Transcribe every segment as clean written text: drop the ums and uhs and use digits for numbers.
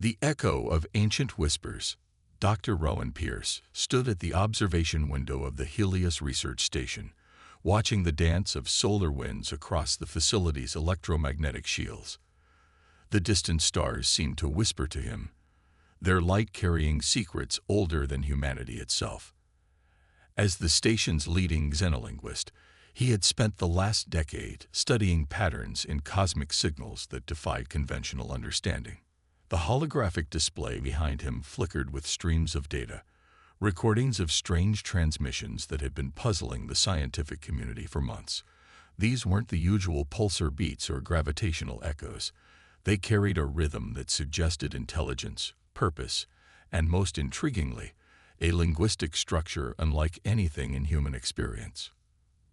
The echo of ancient whispers. Dr. Rowan Pierce stood at the observation window of the Helios Research Station, watching the dance of solar winds across the facility's electromagnetic shields. The distant stars seemed to whisper to him, their light carrying secrets older than humanity itself. As the station's leading xenolinguist, he had spent the last decade studying patterns in cosmic signals that defied conventional understanding. The holographic display behind him flickered with streams of data, recordings of strange transmissions that had been puzzling the scientific community for months. These weren't the usual pulsar beats or gravitational echoes. They carried a rhythm that suggested intelligence, purpose, and most intriguingly, a linguistic structure unlike anything in human experience.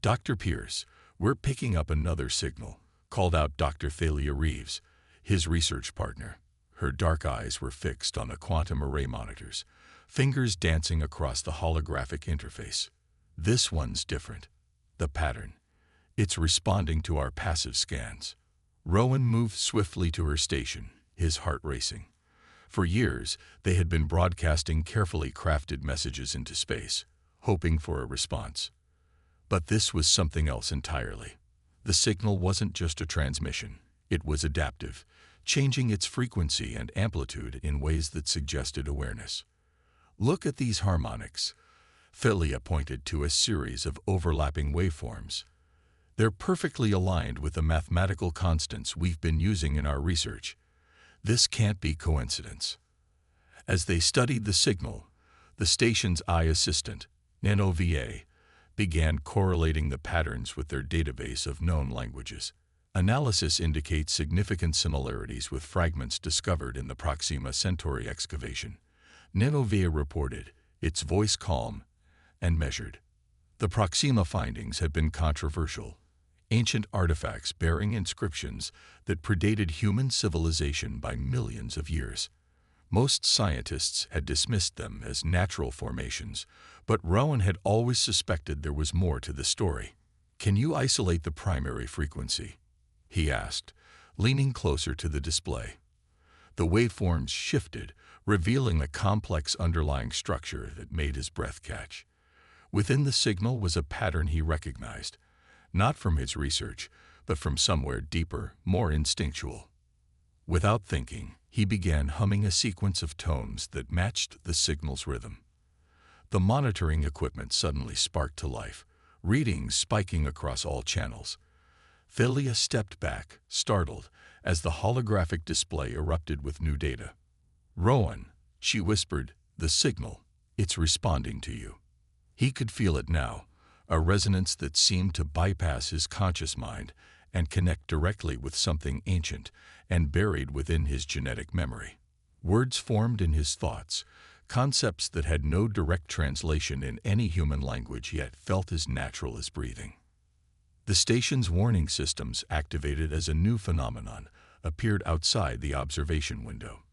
"Dr. Pierce, we're picking up another signal," called out Dr. Thalia Reeves, his research partner. Her dark eyes were fixed on the quantum array monitors, fingers dancing across the holographic interface. "This one's different. The pattern. It's responding to our passive scans." Rowan moved swiftly to her station, his heart racing. For years, they had been broadcasting carefully crafted messages into space, hoping for a response. But this was something else entirely. The signal wasn't just a transmission. It was adaptive, changing its frequency and amplitude in ways that suggested awareness. "Look at these harmonics." Philia pointed to a series of overlapping waveforms. "They're perfectly aligned with the mathematical constants we've been using in our research. This can't be coincidence." As they studied the signal, the station's eye assistant, NanoVA, began correlating the patterns with their database of known languages. Analysis indicates significant similarities with fragments discovered in the Proxima Centauri excavation. NanoVA reported, its voice calm and measured. The Proxima findings had been controversial. Ancient artifacts bearing inscriptions that predated human civilization by millions of years. Most scientists had dismissed them as natural formations, but Rowan had always suspected there was more to the story. "Can you isolate the primary frequency?" he asked, leaning closer to the display. The waveforms shifted, revealing a complex underlying structure that made his breath catch. Within the signal was a pattern he recognized, not from his research, but from somewhere deeper, more instinctual. Without thinking, he began humming a sequence of tones that matched the signal's rhythm. The monitoring equipment suddenly sparked to life, readings spiking across all channels. Philia stepped back, startled, as the holographic display erupted with new data. "Rowan," she whispered, "the signal, it's responding to you." He could feel it now, a resonance that seemed to bypass his conscious mind and connect directly with something ancient and buried within his genetic memory. Words formed in his thoughts, concepts that had no direct translation in any human language yet felt as natural as breathing. The station's warning systems, activated as a new phenomenon, appeared outside the observation window.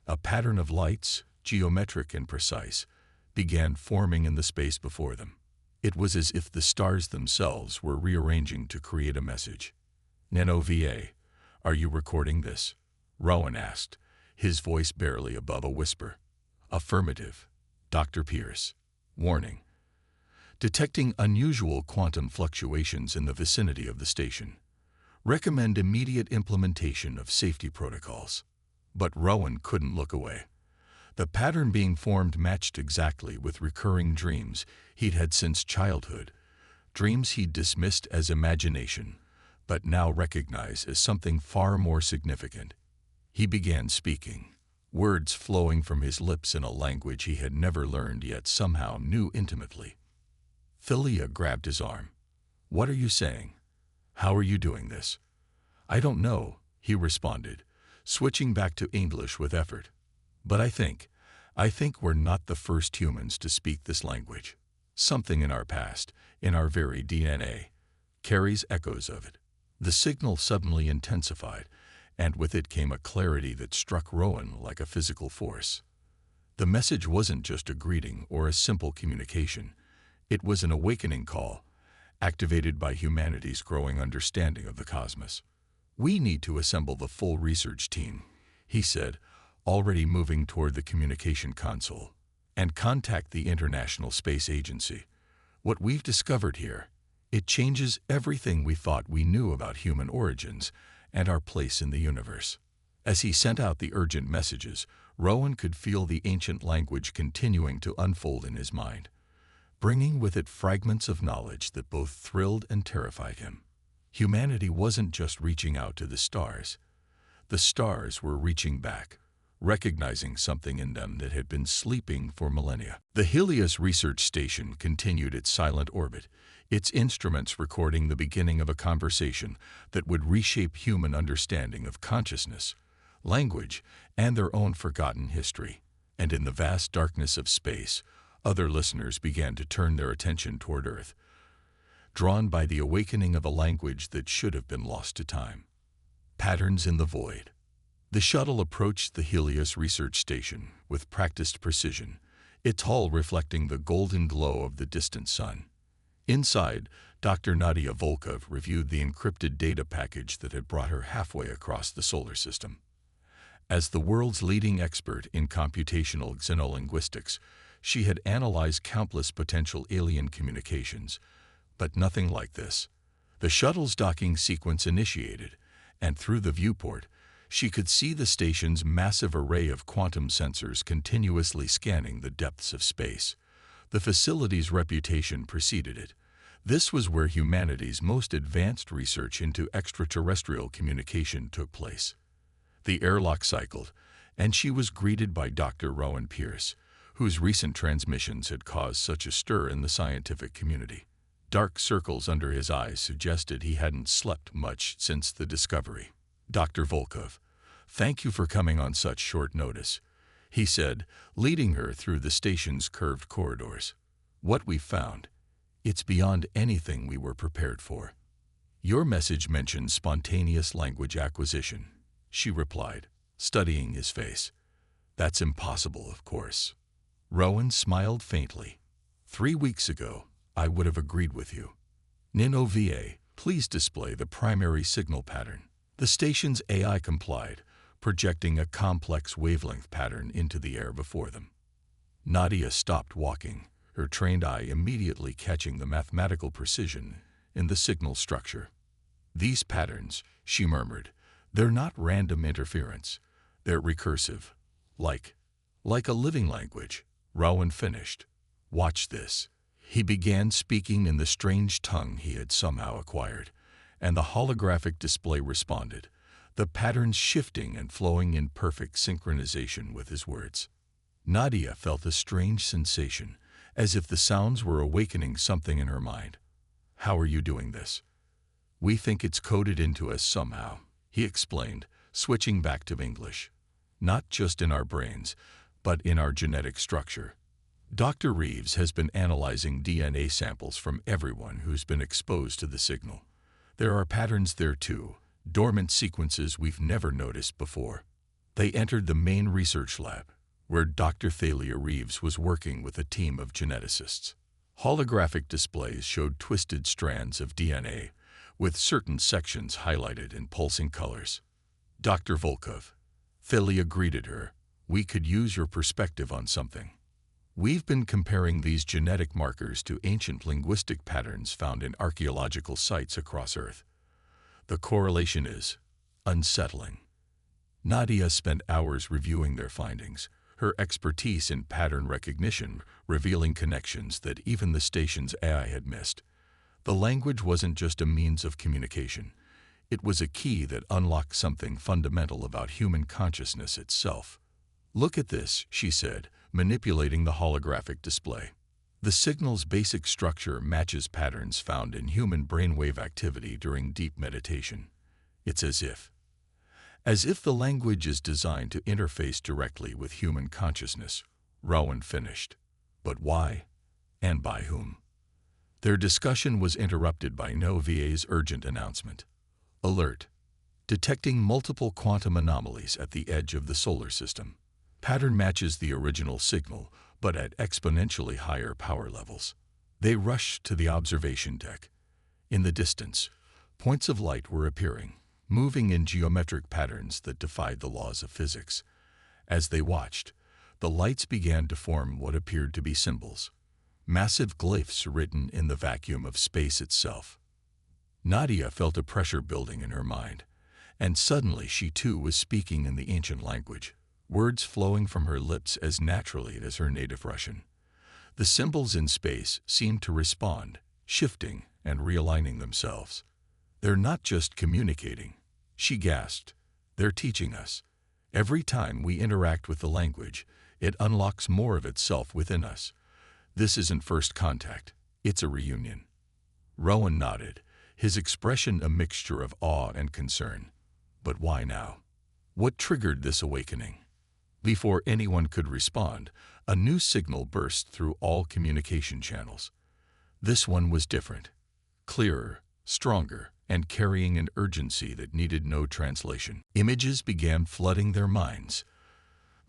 A pattern of lights, geometric and precise, began forming in the space before them. It was as if the stars themselves were rearranging to create a message. "NanoVA, are you recording this?" Rowan asked, his voice barely above a whisper. "Affirmative, Dr. Pierce. Warning. Detecting unusual quantum fluctuations in the vicinity of the station. Recommend immediate implementation of safety protocols." But Rowan couldn't look away. The pattern being formed matched exactly with recurring dreams he'd had since childhood, dreams he'd dismissed as imagination, but now recognized as something far more significant. He began speaking, words flowing from his lips in a language he had never learned yet somehow knew intimately. Philia grabbed his arm. "What are you saying? How are you doing this?" "I don't know," he responded, switching back to English with effort. "But I think we're not the first humans to speak this language. Something in our past, in our very DNA, carries echoes of it." The signal suddenly intensified, and with it came a clarity that struck Rowan like a physical force. The message wasn't just a greeting or a simple communication. It was an awakening call, activated by humanity's growing understanding of the cosmos. "We need to assemble the full research team," he said, already moving toward the communication console, and contact the International Space Agency. What we've discovered here, it changes everything we thought we knew about human origins and our place in the universe. As he sent out the urgent messages, Rowan could feel the ancient language continuing to unfold in his mind, bringing with it fragments of knowledge that both thrilled and terrified him. Humanity wasn't just reaching out to the stars. The stars were reaching back, recognizing something in them that had been sleeping for millennia. The Helios Research Station continued its silent orbit, its instruments recording the beginning of a conversation that would reshape human understanding of consciousness, language, and their own forgotten history. And in the vast darkness of space, other listeners began to turn their attention toward Earth, drawn by the awakening of a language that should have been lost to time. Patterns in the void. The shuttle approached the Helios Research Station with practiced precision, its hull reflecting the golden glow of the distant sun. Inside, Dr. Nadia Volkov reviewed the encrypted data package that had brought her halfway across the solar system. As the world's leading expert in computational xenolinguistics, she had analyzed countless potential alien communications, but nothing like this. The shuttle's docking sequence initiated, and through the viewport, she could see the station's massive array of quantum sensors continuously scanning the depths of space. The facility's reputation preceded it. This was where humanity's most advanced research into extraterrestrial communication took place. The airlock cycled, and she was greeted by Dr. Rowan Pierce, whose recent transmissions had caused such a stir in the scientific community. Dark circles under his eyes suggested he hadn't slept much since the discovery. Dr. Volkov, thank you for coming on such short notice, he said, leading her through the station's curved corridors. What we found, it's beyond anything we were prepared for. Your message mentioned spontaneous language acquisition, she replied, studying his face. That's impossible, of course. Rowan smiled faintly. 3 weeks ago, I would have agreed with you. NinOVA, please display the primary signal pattern. The station's AI complied, projecting a complex wavelength pattern into the air before them. Nadia stopped walking, her trained eye immediately catching the mathematical precision in the signal structure. These patterns, she murmured, they're not random interference. They're recursive, like a living language. Rowan finished. Watch this. He began speaking in the strange tongue he had somehow acquired, and the holographic display responded, the patterns shifting and flowing in perfect synchronization with his words. Nadia felt a strange sensation, as if the sounds were awakening something in her mind. How are you doing this? We think it's coded into us somehow, he explained, switching back to English. Not just in our brains, but in our genetic structure. Dr. Reeves has been analyzing DNA samples from everyone who's been exposed to the signal. There are patterns there too, dormant sequences we've never noticed before. They entered the main research lab, where Dr. Thalia Reeves was working with a team of geneticists. Holographic displays showed twisted strands of DNA, with certain sections highlighted in pulsing colors. Dr. Volkov, Thalia greeted her. We could use your perspective on something. We've been comparing these genetic markers to ancient linguistic patterns found in archaeological sites across Earth. The correlation is unsettling. Nadia spent hours reviewing their findings, her expertise in pattern recognition revealing connections that even the station's AI had missed. The language wasn't just a means of communication. It was a key that unlocked something fundamental about human consciousness itself. Look at this, she said, manipulating the holographic display. The signal's basic structure matches patterns found in human brainwave activity during deep meditation. It's as if the language is designed to interface directly with human consciousness, Rowan finished. But why? And by whom? Their discussion was interrupted by NinOVA's urgent announcement. Alert! Detecting multiple quantum anomalies at the edge of the solar system. Pattern matches the original signal, but at exponentially higher power levels. They rushed to the observation deck. In the distance, points of light were appearing, moving in geometric patterns that defied the laws of physics. As they watched, the lights began to form what appeared to be symbols, massive glyphs written in the vacuum of space itself. Nadia felt a pressure building in her mind, and suddenly she too was speaking in the ancient language, words flowing from her lips as naturally as her native Russian. The symbols in space seemed to respond, shifting and realigning themselves. "They're not just communicating," she gasped. "They're teaching us. Every time we interact with the language, it unlocks more of itself within us. This isn't first contact, it's a reunion." Rowan nodded, his expression a mixture of awe and concern. But why now? What triggered this awakening? Before anyone could respond, a new signal burst through all communication channels. This one was different, clearer, stronger, and carrying an urgency that needed no translation. Images began flooding their minds.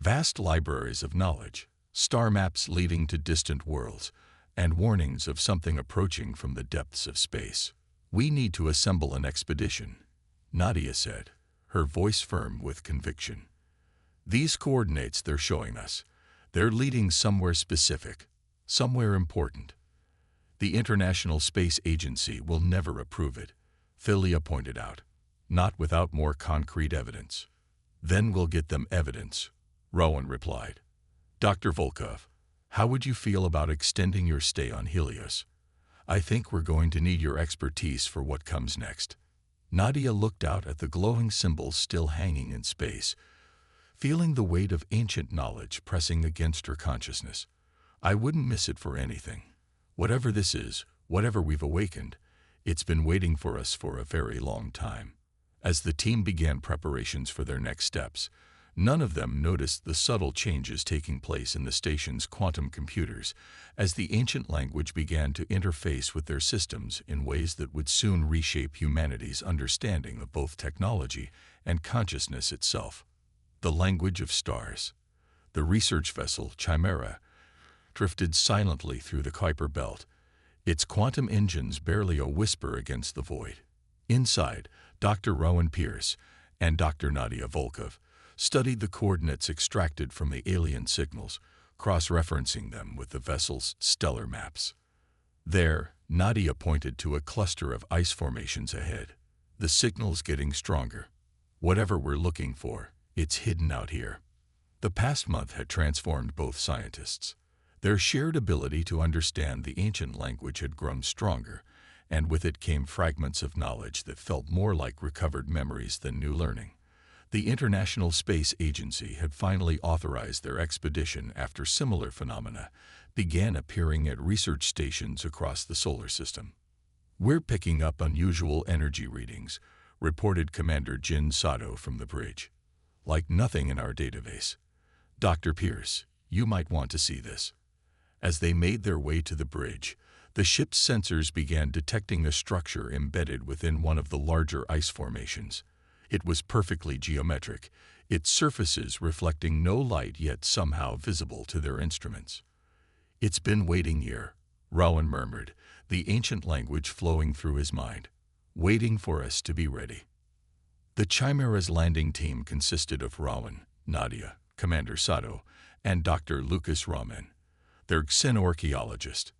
Vast libraries of knowledge, star maps leading to distant worlds, and warnings of something approaching from the depths of space. "We need to assemble an expedition," Nadia said, her voice firm with conviction. "These coordinates they're showing us, they're leading somewhere specific, somewhere important. The International Space Agency will never approve it," Philia pointed out, "not without more concrete evidence." "Then we'll get them evidence," Rowan replied. "Dr. Volkov, how would you feel about extending your stay on Helios? I think we're going to need your expertise for what comes next." Nadia looked out at the glowing symbols still hanging in space, feeling the weight of ancient knowledge pressing against her consciousness. "I wouldn't miss it for anything. Whatever this is, whatever we've awakened, it's been waiting for us for a very long time." As the team began preparations for their next steps, none of them noticed the subtle changes taking place in the station's quantum computers as the ancient language began to interface with their systems in ways that would soon reshape humanity's understanding of both technology and consciousness itself. The language of stars. The research vessel, Chimera, drifted silently through the Kuiper Belt, its quantum engines barely a whisper against the void. Inside, Dr. Rowan Pierce and Dr. Nadia Volkov studied the coordinates extracted from the alien signals, cross-referencing them with the vessel's stellar maps. There, Nadia pointed to a cluster of ice formations ahead. "The signal's getting stronger. Whatever we're looking for, it's hidden out here." The past month had transformed both scientists. Their shared ability to understand the ancient language had grown stronger, and with it came fragments of knowledge that felt more like recovered memories than new learning. The International Space Agency had finally authorized their expedition after similar phenomena began appearing at research stations across the solar system. "We're picking up unusual energy readings," reported Commander Jin Sato from the bridge. "Like nothing in our database. Dr. Pierce, you might want to see this." As they made their way to the bridge, the ship's sensors began detecting a structure embedded within one of the larger ice formations. It was perfectly geometric, its surfaces reflecting no light yet somehow visible to their instruments. "It's been waiting here," Rowan murmured, the ancient language flowing through his mind, "waiting for us to be ready." The Chimera's landing team consisted of Rowan, Nadia, Commander Sato, and Dr. Lucas Raman, their xenoarchaeologist.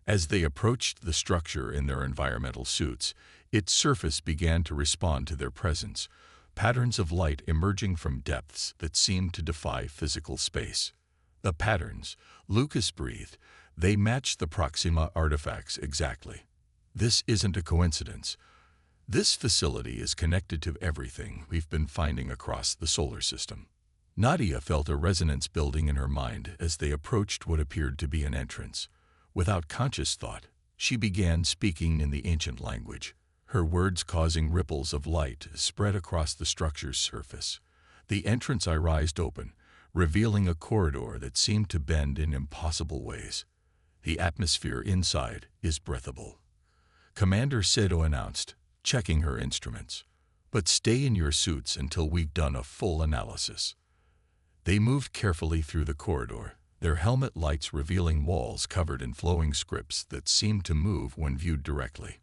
As they approached the structure in their environmental suits, its surface began to respond to their presence, patterns of light emerging from depths that seemed to defy physical space. The patterns, Lucas breathed, they matched the Proxima artifacts exactly. "This isn't a coincidence. This facility is connected to everything we've been finding across the solar system." Nadia felt a resonance building in her mind as they approached what appeared to be an entrance. Without conscious thought, she began speaking in the ancient language, her words causing ripples of light to spread across the structure's surface. The entrance rised open, revealing a corridor that seemed to bend in impossible ways. "The atmosphere inside is breathable," Commander Sato announced, checking her instruments. "But stay in your suits until we've done a full analysis." They moved carefully through the corridor, their helmet lights revealing walls covered in flowing scripts that seemed to move when viewed directly.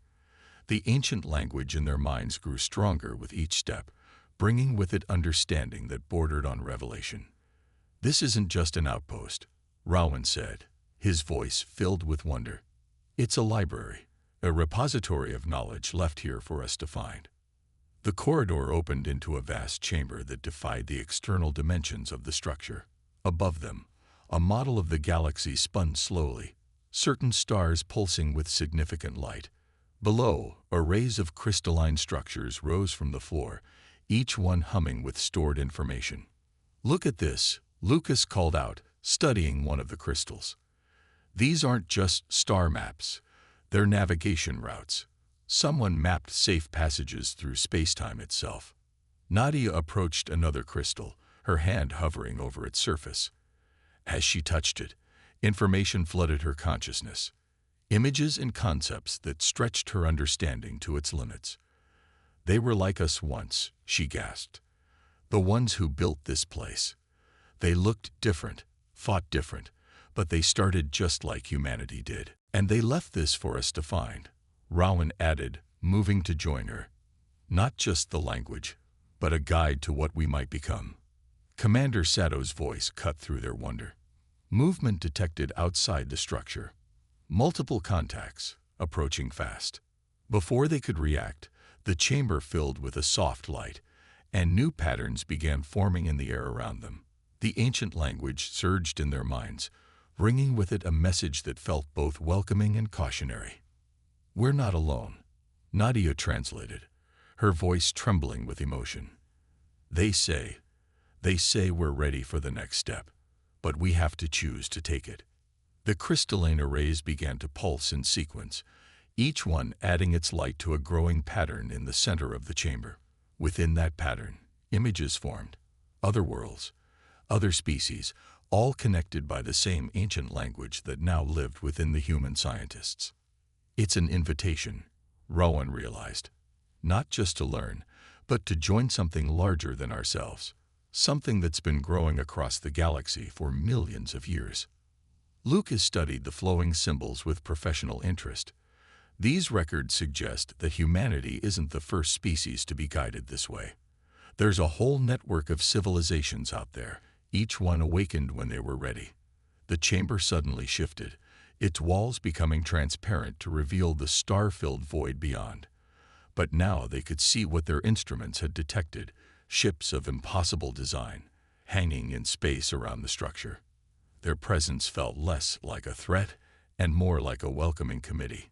The ancient language in their minds grew stronger with each step, bringing with it understanding that bordered on revelation. "This isn't just an outpost," Rowan said, his voice filled with wonder. "It's a library, a repository of knowledge left here for us to find." The corridor opened into a vast chamber that defied the external dimensions of the structure. Above them, a model of the galaxy spun slowly, certain stars pulsing with significant light. Below, arrays of crystalline structures rose from the floor, each one humming with stored information. "Look at this," Lucas called out, studying one of the crystals. "These aren't just star maps, they're navigation routes. Someone mapped safe passages through space-time itself." Nadia approached another crystal, her hand hovering over its surface. As she touched it, information flooded her consciousness. Images and concepts that stretched her understanding to its limits. "They were like us once," she gasped. "The ones who built this place. They looked different, fought different, but they started just like humanity did. And they left this for us to find," Rowan added, moving to join her. "Not just the language, but a guide to what we might become." Commander Sato's voice cut through their wonder. Movement detected outside the structure. Multiple contacts, approaching fast. Before they could react, the chamber filled with a soft light, and new patterns began forming in the air around them. The ancient language surged in their minds, bringing with it a message that felt both welcoming and cautionary. "We're not alone," Nadia translated, her voice trembling with emotion. They say we're ready for the next step, but we have to choose to take it." The crystalline arrays began to pulse in sequence, each one adding its light to a growing pattern in the center of the chamber. Within that pattern, images formed, other worlds, other species, all connected by the same ancient language that now lived within the human scientists. "It's an invitation," Rowan realized, "not just to learn, but to join something larger than ourselves, something that's been growing across the galaxy for millions of years." Lucas studied the flowing symbols with professional interest. These records suggest that humanity isn't the first species to be guided this way. There's a whole network of civilizations out there, each one awakened when they were ready. The chamber suddenly shifted, its walls becoming transparent to reveal the star-filled void beyond. But now they could see what their instruments had detected, ships of impossible design, hanging in space around the structure. Their presence felt less like a threat and more like a welcoming committee.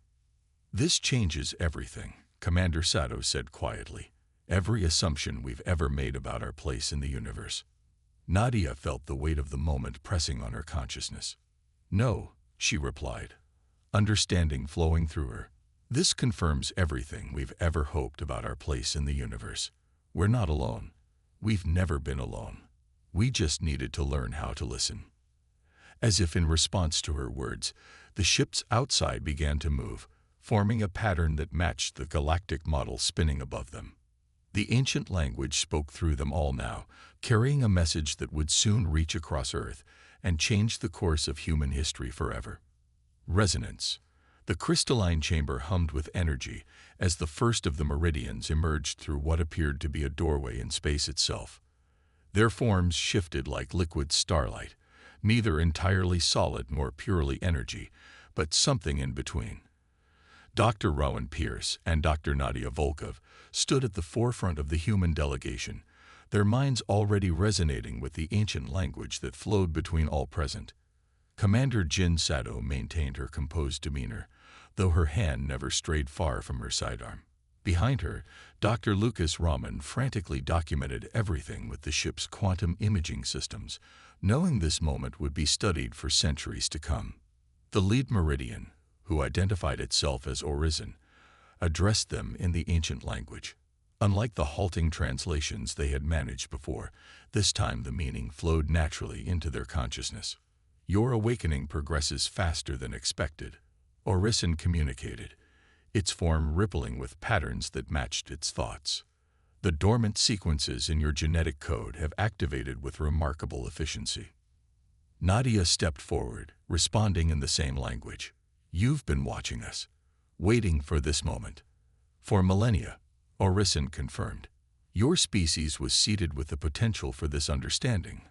"This changes everything," Commander Sato said quietly. "Every assumption we've ever made about our place in the universe." Nadia felt the weight of the moment pressing on her consciousness. "No," she replied, understanding flowing through her. "This confirms everything we've ever hoped about our place in the universe. We're not alone. We've never been alone. We just needed to learn how to listen." As if in response to her words, the ships outside began to move, forming a pattern that matched the galactic model spinning above them. The ancient language spoke through them all now, carrying a message that would soon reach across Earth and change the course of human history forever. Resonance. The crystalline chamber hummed with energy as the first of the meridians emerged through what appeared to be a doorway in space itself. Their forms shifted like liquid starlight, neither entirely solid nor purely energy, but something in between. Dr. Rowan Pierce and Dr. Nadia Volkov stood at the forefront of the human delegation, their minds already resonating with the ancient language that flowed between all present. Commander Jin Sato maintained her composed demeanor, though her hand never strayed far from her sidearm. Behind her, Dr. Lucas Raman frantically documented everything with the ship's quantum imaging systems, knowing this moment would be studied for centuries to come. The lead meridian, who identified itself as Orison, addressed them in the ancient language. Unlike the halting translations they had managed before, this time the meaning flowed naturally into their consciousness. "Your awakening progresses faster than expected," Orison communicated, its form rippling with patterns that matched its thoughts. "The dormant sequences in your genetic code have activated with remarkable efficiency." Nadia stepped forward, responding in the same language. "You've been watching us, waiting for this moment." "For millennia," Orison confirmed. "Your species was seeded with the potential for this understanding.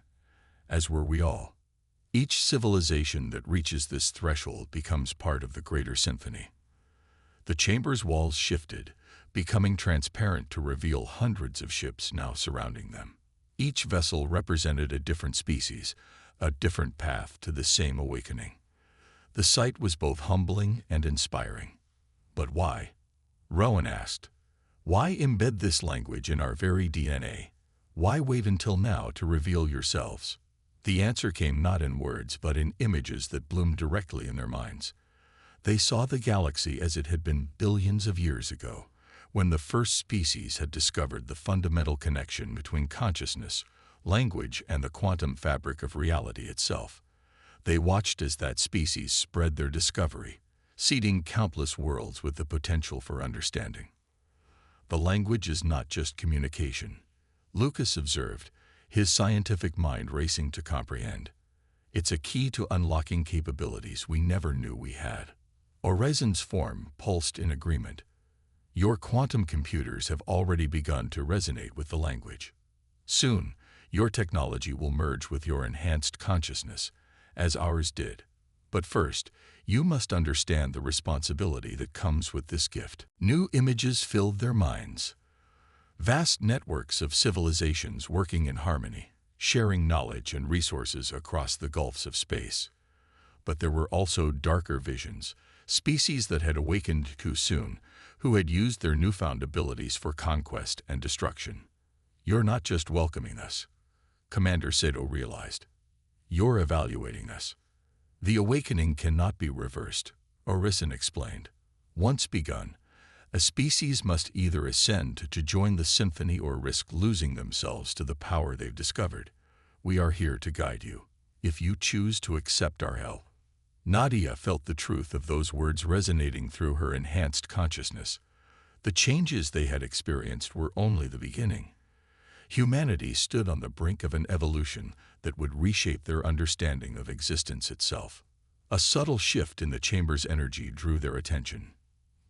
as were we all. Each civilization that reaches this threshold becomes part of the greater symphony. The chamber's walls shifted, becoming transparent to reveal hundreds of ships now surrounding them. Each vessel represented a different species, a different path to the same awakening. The sight was both humbling and inspiring. But why? Rowan asked. Why embed this language in our very DNA? Why wait until now to reveal yourselves? The answer came not in words, but in images that bloomed directly in their minds. They saw the galaxy as it had been billions of years ago, when the first species had discovered the fundamental connection between consciousness, language, and the quantum fabric of reality itself. They watched as that species spread their discovery, seeding countless worlds with the potential for understanding. The language is not just communication, Lucas observed, his scientific mind racing to comprehend. It's a key to unlocking capabilities we never knew we had. Orezin's form pulsed in agreement. Your quantum computers have already begun to resonate with the language. Soon, your technology will merge with your enhanced consciousness, as ours did. But first, you must understand the responsibility that comes with this gift. New images filled their minds. Vast networks of civilizations working in harmony, sharing knowledge and resources across the gulfs of space. But there were also darker visions, species that had awakened too soon, who had used their newfound abilities for conquest and destruction. You're not just welcoming us, Commander Sato realized. You're evaluating us. The awakening cannot be reversed, Orison explained. Once begun, a species must either ascend to join the symphony or risk losing themselves to the power they've discovered. We are here to guide you, if you choose to accept our help. Nadia felt the truth of those words resonating through her enhanced consciousness. The changes they had experienced were only the beginning. Humanity stood on the brink of an evolution that would reshape their understanding of existence itself. A subtle shift in the chamber's energy drew their attention.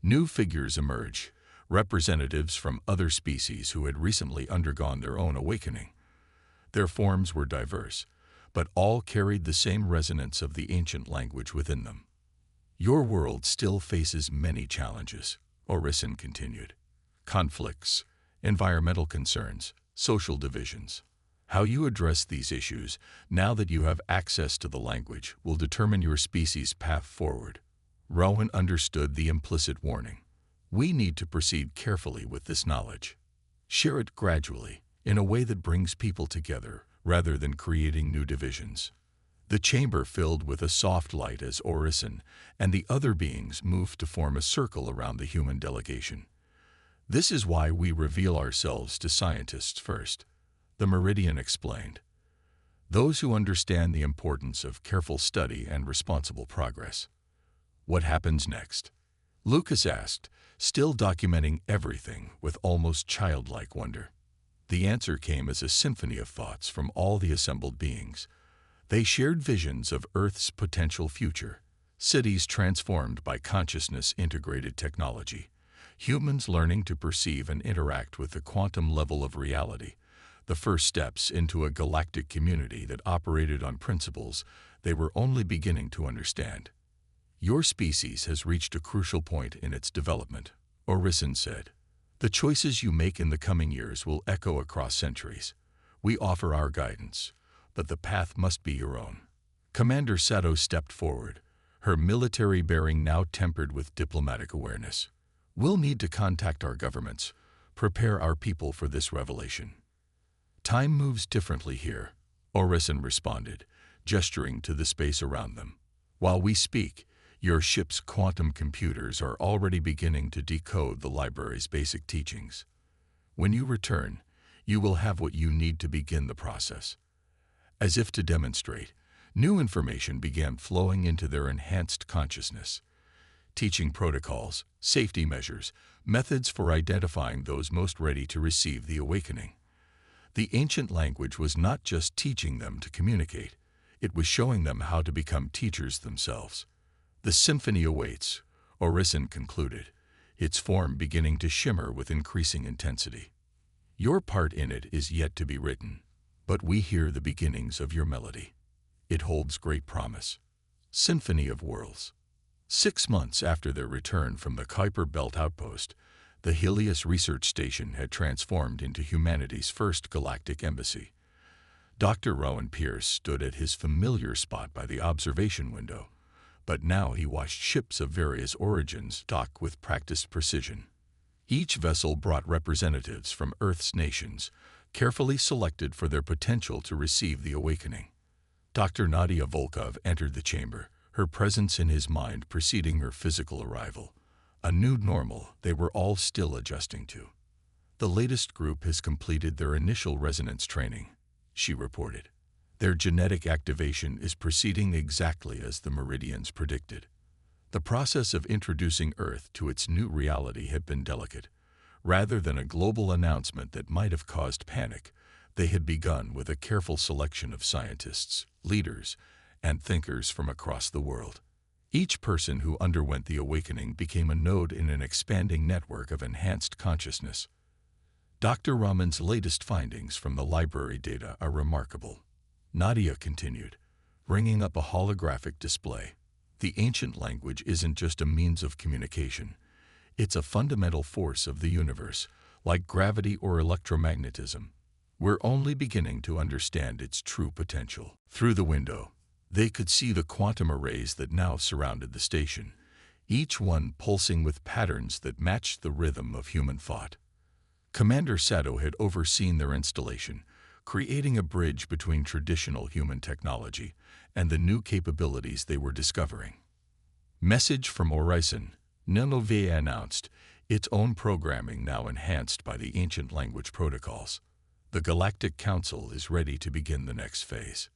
New figures emerged, representatives from other species who had recently undergone their own awakening. Their forms were diverse, but all carried the same resonance of the ancient language within them. Your world still faces many challenges, Orison continued. Conflicts, environmental concerns, social divisions. How you address these issues, now that you have access to the language, will determine your species' path forward. Rowan understood the implicit warning. We need to proceed carefully with this knowledge. Share it gradually, in a way that brings people together, rather than creating new divisions. The chamber filled with a soft light as Orison and the other beings moved to form a circle around the human delegation. This is why we reveal ourselves to scientists first, the Meridian explained. Those who understand the importance of careful study and responsible progress. What happens next? Lucas asked, still documenting everything with almost childlike wonder. The answer came as a symphony of thoughts from all the assembled beings. They shared visions of Earth's potential future, cities transformed by consciousness-integrated technology, humans learning to perceive and interact with the quantum level of reality, the first steps into a galactic community that operated on principles they were only beginning to understand. Your species has reached a crucial point in its development, Orison said. The choices you make in the coming years will echo across centuries. We offer our guidance, but the path must be your own. Commander Sato stepped forward, her military bearing now tempered with diplomatic awareness. We'll need to contact our governments, prepare our people for this revelation. Time moves differently here, Orison responded, gesturing to the space around them. While we speak, your ship's quantum computers are already beginning to decode the library's basic teachings. When you return, you will have what you need to begin the process. As if to demonstrate, new information began flowing into their enhanced consciousness. Teaching protocols, safety measures, methods for identifying those most ready to receive the awakening. The ancient language was not just teaching them to communicate, it was showing them how to become teachers themselves. The symphony awaits, Orison concluded, its form beginning to shimmer with increasing intensity. Your part in it is yet to be written, But we hear the beginnings of your melody. It holds great promise. Symphony of Worlds. 6 months after their return from the Kuiper Belt outpost, the Helios research station had transformed into humanity's first galactic embassy. Dr. Rowan Pierce stood at his familiar spot by the observation window, but now he watched ships of various origins dock with practiced precision. Each vessel brought representatives from Earth's nations, carefully selected for their potential to receive the awakening. Dr. Nadia Volkov entered the chamber, her presence in his mind preceding her physical arrival. A new normal they were all still adjusting to. The latest group has completed their initial resonance training, she reported. Their genetic activation is proceeding exactly as the Meridians predicted. The process of introducing Earth to its new reality had been delicate. Rather than a global announcement that might have caused panic, they had begun with a careful selection of scientists, leaders, and thinkers from across the world. Each person who underwent the awakening became a node in an expanding network of enhanced consciousness. Dr. Raman's latest findings from the library data are remarkable. Nadia continued, bringing up a holographic display. The ancient language isn't just a means of communication. It's a fundamental force of the universe, like gravity or electromagnetism. We're only beginning to understand its true potential. Through the window, they could see the quantum arrays that now surrounded the station, each one pulsing with patterns that matched the rhythm of human thought. Commander Sato had overseen their installation, creating a bridge between traditional human technology and the new capabilities they were discovering. Message from Horizon, Nineveh announced, its own programming now enhanced by the ancient language protocols. The Galactic Council is ready to begin the next phase.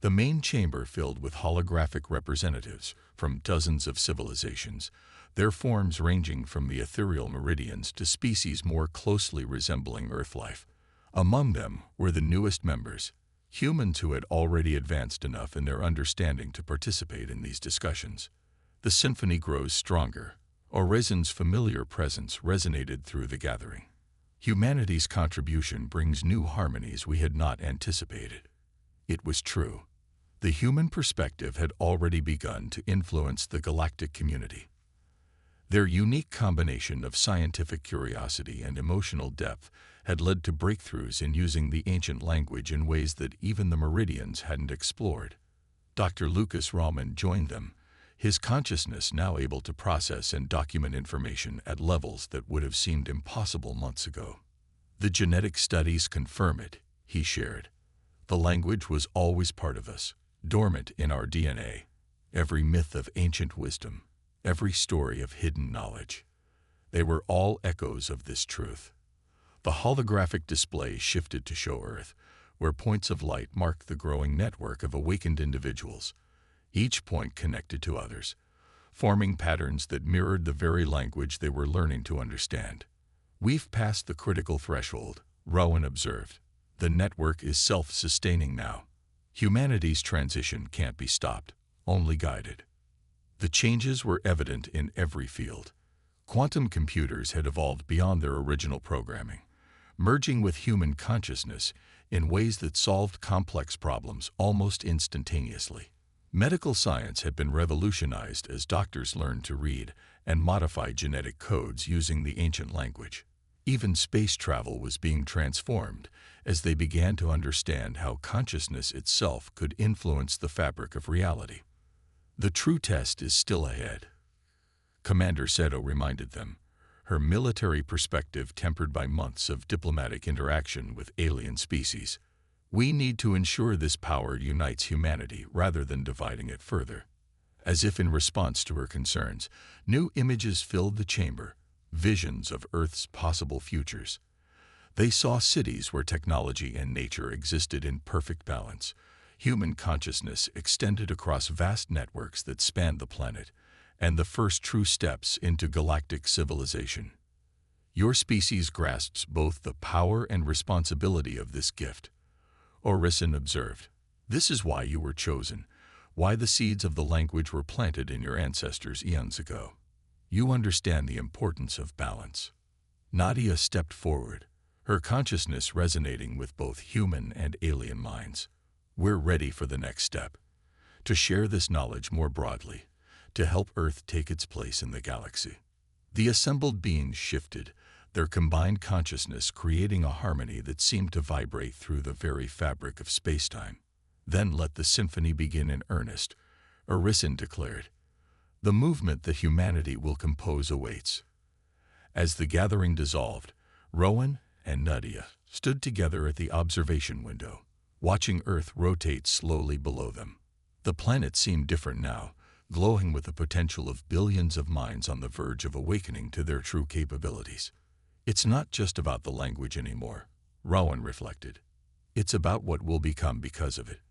The main chamber filled with holographic representatives from dozens of civilizations, their forms ranging from the ethereal meridians to species more closely resembling Earth life. Among them were the newest members, humans who had already advanced enough in their understanding to participate in these discussions. The symphony grows stronger. Horizon's familiar presence resonated through the gathering. Humanity's contribution brings new harmonies we had not anticipated. It was true. The human perspective had already begun to influence the galactic community. Their unique combination of scientific curiosity and emotional depth had led to breakthroughs in using the ancient language in ways that even the Meridians hadn't explored. Dr. Lucas Rahman joined them, his consciousness now able to process and document information at levels that would have seemed impossible months ago. The genetic studies confirm it, he shared. The language was always part of us, dormant in our DNA. Every myth of ancient wisdom, every story of hidden knowledge. They were all echoes of this truth. The holographic display shifted to show Earth, where points of light marked the growing network of awakened individuals, each point connected to others, forming patterns that mirrored the very language they were learning to understand. We've passed the critical threshold, Rowan observed. The network is self-sustaining now. Humanity's transition can't be stopped, only guided. The changes were evident in every field. Quantum computers had evolved beyond their original programming, merging with human consciousness in ways that solved complex problems almost instantaneously. Medical science had been revolutionized as doctors learned to read and modify genetic codes using the ancient language. Even space travel was being transformed as they began to understand how consciousness itself could influence the fabric of reality. The true test is still ahead, Commander Seto reminded them, her military perspective tempered by months of diplomatic interaction with alien species. We need to ensure this power unites humanity rather than dividing it further. As if in response to her concerns, new images filled the chamber, visions of Earth's possible futures. They saw cities where technology and nature existed in perfect balance. Human consciousness extended across vast networks that spanned the planet, and the first true steps into galactic civilization. Your species grasps both the power and responsibility of this gift, Orison observed. This is why you were chosen, why the seeds of the language were planted in your ancestors eons ago. You understand the importance of balance. Nadia stepped forward, her consciousness resonating with both human and alien minds. We're ready for the next step, to share this knowledge more broadly, to help Earth take its place in the galaxy. The assembled beings shifted, their combined consciousness creating a harmony that seemed to vibrate through the very fabric of spacetime. Then let the symphony begin in earnest, Arisen declared. The movement that humanity will compose awaits. As the gathering dissolved, Rowan and Nadia stood together at the observation window, watching Earth rotate slowly below them. The planet seemed different now, glowing with the potential of billions of minds on the verge of awakening to their true capabilities. It's not just about the language anymore, Rowan reflected. It's about what we'll become because of it.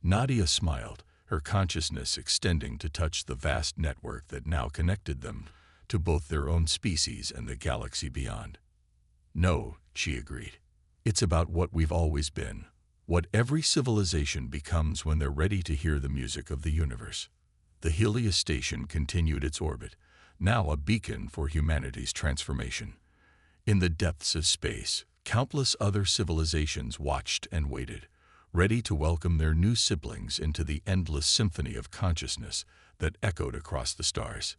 Nadia smiled, her consciousness extending to touch the vast network that now connected them to both their own species and the galaxy beyond. No, she agreed. It's about what we've always been, what every civilization becomes when they're ready to hear the music of the universe. The Helios station continued its orbit, now a beacon for humanity's transformation. In the depths of space, countless other civilizations watched and waited, ready to welcome their new siblings into the endless symphony of consciousness that echoed across the stars.